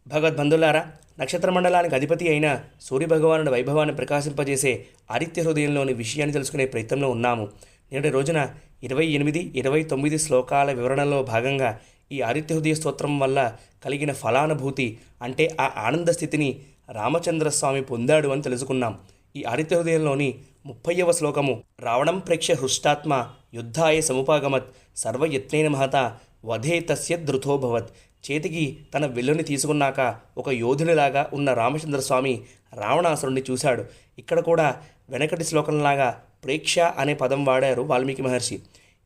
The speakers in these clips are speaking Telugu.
భగవద్బంధులారా, నక్షత్ర మండలానికి అధిపతి అయిన సూర్యభగవానుడి వైభవాన్ని ప్రకాశింపజేసే ఆదిత్య హృదయంలోని విషయాన్ని తెలుసుకునే ప్రయత్నంలో ఉన్నాము. నేటి రోజున 28, 29 శ్లోకాల వివరణలో భాగంగా ఈ ఆదిత్య హృదయ స్తోత్రం వల్ల కలిగిన ఫలానుభూతి అంటే ఆ ఆనంద స్థితిని రామచంద్రస్వామి పొందాడు అని తెలుసుకున్నాం. ఈ ఆదిత్య హృదయంలోని 30వ శ్లోకము రావణం ప్రేక్ష హృష్టాత్మ యుద్ధాయ సముపాగమత్ సర్వయత్నేన మహత వధే తస్య ధృతోభవత్. చేతికి తన విల్లుని తీసుకున్నాక ఒక యోధునిలాగా ఉన్న రామచంద్రస్వామి రావణాసురుణ్ణి చూశాడు. ఇక్కడ కూడా వెనకటి శ్లోకంలాగా ప్రేక్ష అనే పదం వాడారు వాల్మీకి మహర్షి.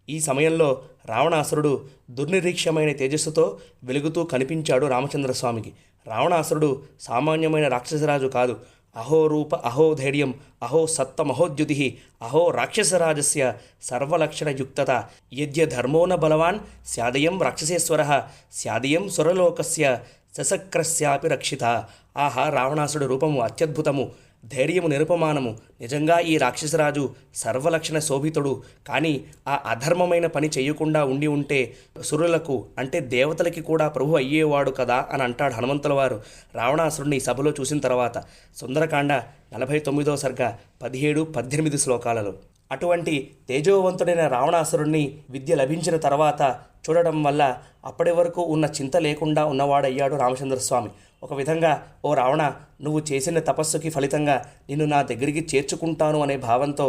ఈ సమయంలో రావణాసురుడు దుర్నిరీక్షమైన తేజస్సుతో వెలుగుతూ కనిపించాడు రామచంద్రస్వామికి. రావణాసురుడు సామాన్యమైన రాక్షసరాజు కాదు. అహో రూప అహో ధైర్యం అహో సత్తమహోద్యుతి అహో రాక్షసరాజస్య సర్వలక్షణయుక్తత యద్య ధర్మో న బలవాన్ స్యాదయం రాక్షసేశ్వర స్యాదయం సురలోకస్య సశక్రస్యాపి రక్షిత. ఆహా, రావణాసుడు రూపము అత్యద్భుతము, ధైర్యము నిరుపమానము. నిజంగా ఈ రాక్షసరాజు సర్వలక్షణ శోభితుడు. కానీ ఆ అధర్మమైన పని చేయకుండా ఉండి ఉంటే సురులకు అంటే దేవతలకి కూడా ప్రభు అయ్యేవాడు కదా అని అంటాడు హనుమంతుల వారు రావణాసురుణ్ణి సభలో చూసిన తర్వాత. సుందరకాండ 49వ సర్గ 17, 18 శ్లోకాలలో. అటువంటి తేజోవంతుడైన రావణాసురుణ్ణి విద్య లభించిన తర్వాత చూడడం వల్ల అప్పటి వరకు ఉన్న చింత లేకుండా ఉన్నవాడయ్యాడు రామచంద్రస్వామి. ఒక విధంగా, ఓ రావణ, నువ్వు చేసిన తపస్సుకి ఫలితంగా నిన్ను నా దగ్గరికి చేర్చుకుంటాను అనే భావంతో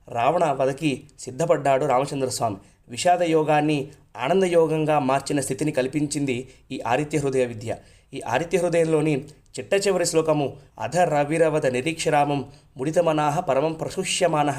రావణ వధకి సిద్ధపడ్డాడు రామచంద్రస్వామి. విషాద యోగాన్ని ఆనందయోగంగా మార్చిన స్థితిని కల్పించింది ఈ ఆదిత్య హృదయ విద్య. ఈ ఆదిత్య హృదయంలోని చిట్ట చివరి శ్లోకము అధ రవిరవద నిరీక్షరామం ముడితమనాహ పరమం ప్రశుష్యమాన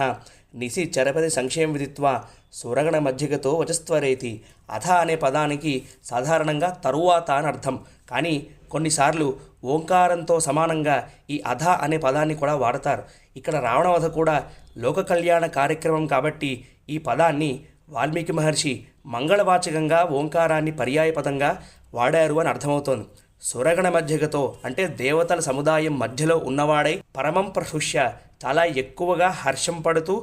నిశి చరపతి సంక్షేమ విదిత్వా సురగణ మధ్యగతో వచస్త్వరేతి. అధ అనే పదానికి సాధారణంగా తరువాత అని అర్థం. కానీ కొన్నిసార్లు ఓంకారంతో సమానంగా ఈ అధ అనే పదాన్ని కూడా వాడతారు. ఇక్కడ రావణవధ కూడా లోక కళ్యాణ కార్యక్రమం కాబట్టి ఈ పదాన్ని వాల్మీకి మహర్షి మంగళవాచకంగా ఓంకారాన్ని పర్యాయపదంగా వాడారు అని అర్థమవుతోంది. సురగణ మధ్యగతో అంటే దేవతల సముదాయం మధ్యలో ఉన్నవాడై పరమం ప్రశుష్య చాలా ఎక్కువగా హర్షం పడుతూ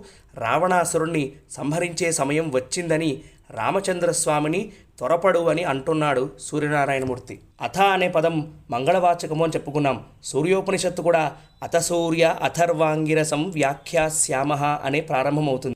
రావణాసురుణ్ణి సంహరించే సమయం వచ్చిందని రామచంద్రస్వామిని త్వరపడు అని అంటున్నాడు సూర్యనారాయణమూర్తి. అథ అనే పదం మంగళవాచకము అని చెప్పుకున్నాం. సూర్యోపనిషత్తు కూడా అథ సూర్య అథర్వాంగిరసం వ్యాఖ్యాస్యామ అనే ప్రారంభమవుతుంది.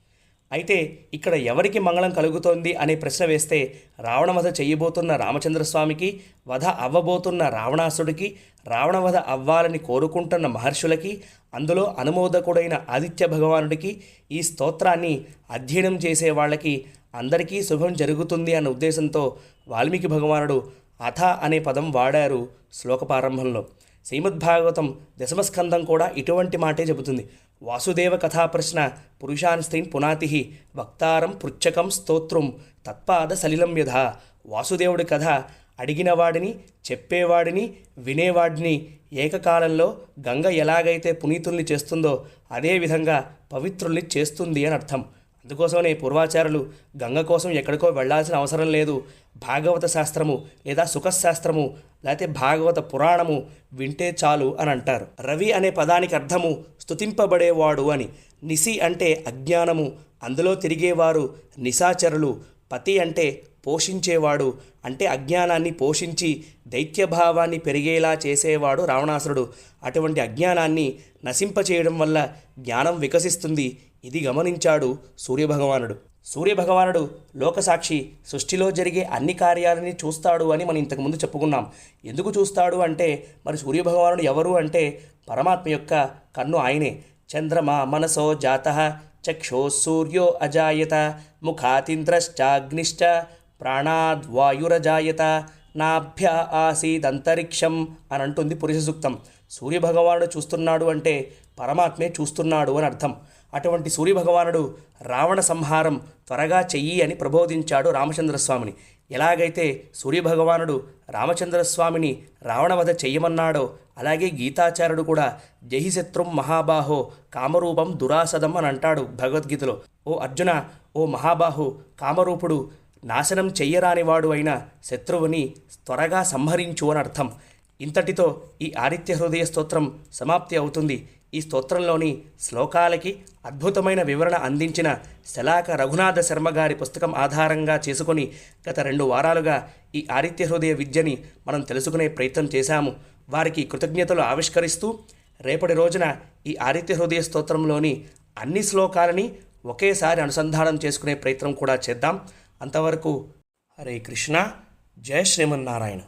అయితే ఇక్కడ ఎవరికి మంగళం కలుగుతోంది అనే ప్రశ్న వేస్తే రావణవధ చేయబోతున్న రామచంద్రస్వామికి, వధ అవ్వబోతున్న రావణాసుడికి, రావణవధ అవ్వాలని కోరుకుంటున్న మహర్షులకి, అందులో అనుమోదకుడైన ఆదిత్య భగవానుడికి, ఈ స్తోత్రాన్ని అధ్యయనం చేసే వాళ్ళకి అందరికీ శుభం జరుగుతుంది అన్న ఉద్దేశంతో వాల్మీకి భగవానుడు అథ అనే పదం వాడారు శ్లోక ప్రారంభంలో. శ్రీమద్భాగవతం 10వ స్కందం కూడా ఇటువంటి మాటే చెబుతుంది. వాసుదేవ కథా ప్రశ్న పురుషాన్ స్త్రీన్ పునాతి వక్తారం పృచ్చకం స్తోత్రం తత్పాద సలిలం యథ. వాసుదేవుడి కథ అడిగినవాడిని, చెప్పేవాడిని, వినేవాడిని ఏకకాలంలో గంగ ఎలాగైతే పునీతుల్ని చేస్తుందో అదేవిధంగా పవిత్రుల్ని చేస్తుంది అని అర్థం. అందుకోసమనే పూర్వాచారులు గంగ కోసం ఎక్కడికో వెళ్లాల్సిన అవసరం లేదు, భాగవత శాస్త్రము లేదా సుఖశాస్త్రము లేకపోతే భాగవత పురాణము వింటే చాలు అని అంటారు. రవి అనే పదానికి అర్థము స్తుతింపబడేవాడు అని. నిసి అంటే అజ్ఞానము, అందులో తిరిగేవారు నిశాచరులు. పతి అంటే పోషించేవాడు, అంటే అజ్ఞానాన్ని పోషించి దైత్యభావాన్ని పెరిగేలా చేసేవాడు రావణాసురుడు. అటువంటి అజ్ఞానాన్ని నశింపచేయడం వల్ల జ్ఞానం వికసిస్తుంది. ఇది గమనించాడు సూర్యభగవానుడు. సూర్యభగవానుడు లోకసాక్షి, సృష్టిలో జరిగే అన్ని కార్యాలని చూస్తాడు అని మనం ఇంతకుముందు చెప్పుకున్నాం. ఎందుకు చూస్తాడు అంటే మరి సూర్యభగవానుడు ఎవరు అంటే పరమాత్మ యొక్క కన్ను ఆయనే. చంద్రమా మనసో జాతః చక్షో సూర్యో అజాయత ముఖాతింద్రశ్చాగ్నిశ్చ ప్రాణాద్వాయురజాయత నాభ్య ఆసీదంతరిక్షం అని అంటుంది పురుష సూక్తం. సూర్యభగవానుడు చూస్తున్నాడు అంటే పరమాత్మే చూస్తున్నాడు అని అర్థం. అటువంటి సూర్యభగవానుడు రావణ సంహారం త్వరగా చెయ్యి అని ప్రబోధించాడు రామచంద్రస్వామిని. ఎలాగైతే సూర్యభగవానుడు రామచంద్రస్వామిని రావణవధ చెయ్యమన్నాడో అలాగే గీతాచార్యుడు కూడా జహిశత్రుం మహాబాహో కామరూపం దురాసదం అని అంటాడు భగవద్గీతలో. ఓ అర్జున, ఓ మహాబాహు, కామరూపుడు నాశనం చెయ్యరానివాడు అయిన శత్రువుని త్వరగా సంహరించు అని అర్థం. ఇంతటితో ఈ ఆదిత్య హృదయ స్తోత్రం సమాప్తి అవుతుంది. ఈ స్తోత్రంలోని శ్లోకాలకి అద్భుతమైన వివరణ అందించిన శలాక రఘునాథ శర్మ గారి పుస్తకం ఆధారంగా చేసుకొని గత 2 వారాలుగా ఈ ఆదిత్య హృదయ విద్యని మనం తెలుసుకునే ప్రయత్నం చేశాము. వారికి కృతజ్ఞతలు ఆవిష్కరిస్తూ రేపటి రోజున ఈ ఆదిత్య హృదయ స్తోత్రంలోని అన్ని శ్లోకాలని ఒకేసారి అనుసంధానం చేసుకునే ప్రయత్నం కూడా చేద్దాం. అంతవరకు హరే కృష్ణ, జయ శ్రీమన్నారాయణ.